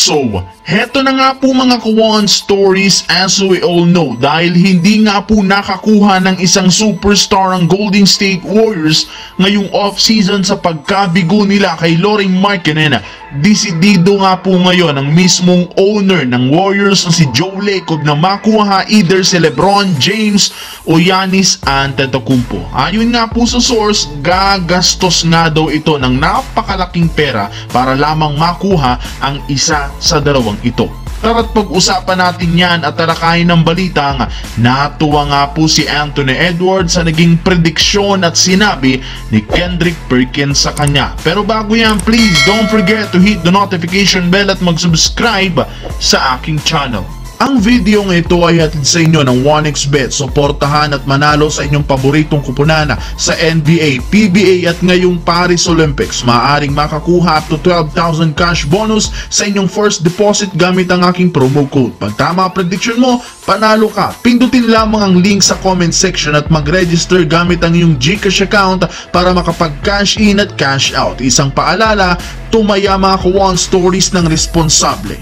So, heto na nga po mga kawan stories as we all know, dahil hindi nga po nakakuha ng isang superstar ang Golden State Warriors ngayong off-season sa pagkabigo nila kay Lauri Markkanen. Desidido nga po ngayon ang mismong owner ng Warriors na si Joe Lacob na makuha either si LeBron James o Giannis Antetokounmpo. Ayon nga po sa source, gagastos nga daw ito ng napakalaking pera para lamang makuha ang isa sa dalawang ito. Tara't pag-usapan natin yan at tarakayin ng balita nga natuwa nga po si Anthony Edwards sa naging prediksyon at sinabi ni Kendrick Perkins sa kanya. Pero bago yan, please don't forget to hit the notification bell at mag-subscribe sa aking channel. Ang video ng ito ay hatid sa inyo ng 1xBet. Suportahan at manalo sa inyong paboritong kupunan sa NBA, PBA at ngayong Paris Olympics. Maaaring makakuha up to 12,000 cash bonus sa inyong first deposit gamit ang aking promo code. Pag tama ang prediction mo, panalo ka. Pindutin lamang ang link sa comment section at mag-register gamit ang iyong GCash account para makapag-cash in at cash out. Isang paalala, tumaya mga kawan stories ng responsable.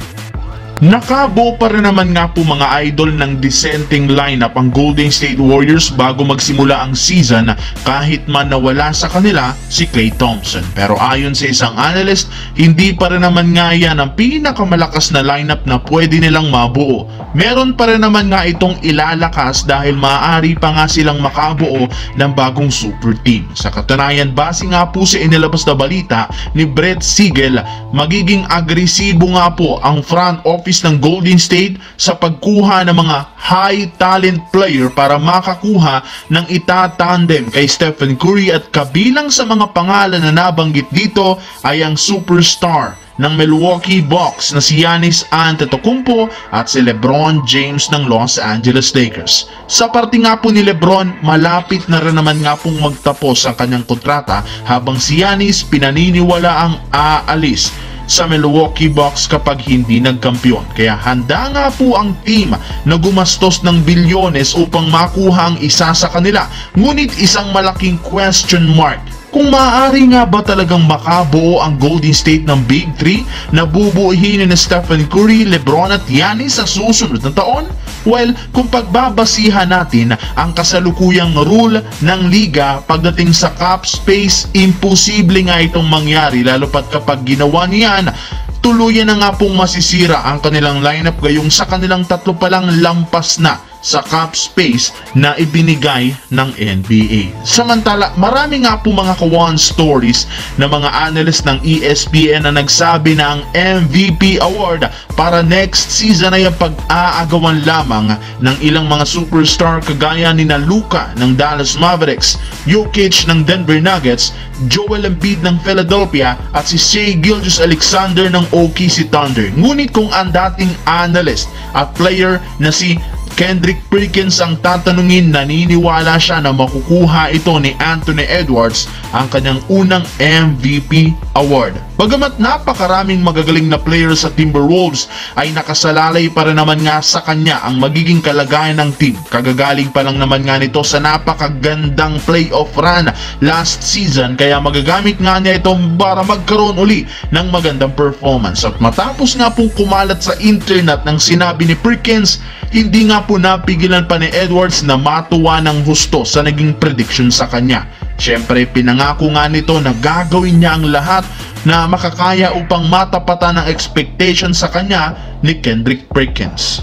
Nakabuo pa rin naman nga po mga idol ng dissenting lineup ang Golden State Warriors bago magsimula ang season kahit man nawala sa kanila si Klay Thompson. Pero ayon sa isang analyst, hindi pa rin naman nga yan ang pinakamalakas na lineup na pwede nilang mabuo. Meron pa rin naman nga itong ilalakas dahil maaari pa nga silang makabuo ng bagong super team. Sa katunayan, base nga po sa inilabas na balita ni Brett Siegel, magiging agresibo nga po ang front office ng Golden State sa pagkuha ng mga high talent player para makakuha ng itatandem kay Stephen Curry, at kabilang sa mga pangalan na nabanggit dito ay ang superstar ng Milwaukee Bucks na si Giannis Antetokounmpo at si LeBron James ng Los Angeles Lakers. Sa parte nga po ni LeBron, malapit na rin naman nga pong magtapos ang kanyang kontrata, habang si Giannis pinaniniwala ang aalis sa Milwaukee Bucks kapag hindi nagkampiyon. Kaya handa nga po ang team na gumastos ng bilyones upang makuha ang isa sa kanila. Ngunit isang malaking question mark kung maaari nga ba talagang makabuo ang Golden State ng Big 3 na bubuuhin ni Stephen Curry, LeBron at Giannis sa susunod na taon? Well, kung pagbabasihan natin ang kasalukuyang rule ng liga pagdating sa cap space, imposible nga itong mangyari, lalo pat kapag ginawa niyan, tuluyan na nga pong masisira ang kanilang lineup gayong sa kanilang tatlo palang lampas na sa cap space na ibinigay ng NBA. Samantala, marami nga po mga kawan stories na mga analyst ng ESPN na nagsabi na ang MVP award para next season ay pag-aagawan lamang ng ilang mga superstar kagaya ni Luka ng Dallas Mavericks, Jokic ng Denver Nuggets, Joel Embiid ng Philadelphia at si Shai Gilgeous-Alexander ng OKC Thunder. Ngunit kung ang dating analyst at player na si Kendrick Perkins ang tatanungin, naniniwala siya na makukuha ito ni Anthony Edwards ang kanyang unang MVP award. Bagamat napakaraming magagaling na players sa Timberwolves, ay nakasalalay pa rin naman nga sa kanya ang magiging kalagayan ng team. Kagagaling pa lang naman nga nito sa napakagandang playoff run last season, kaya magagamit nga niya ito para magkaroon uli ng magandang performance. At matapos nga pong kumalat sa internet ng sinabi ni Perkins, hindi nga po napigilan pa ni Edwards na matuwa ng husto sa naging prediction sa kanya. Siyempre, pinangako nga nito na gagawin niya ang lahat na makakaya upang matapatan ang expectation sa kanya ni Kendrick Perkins.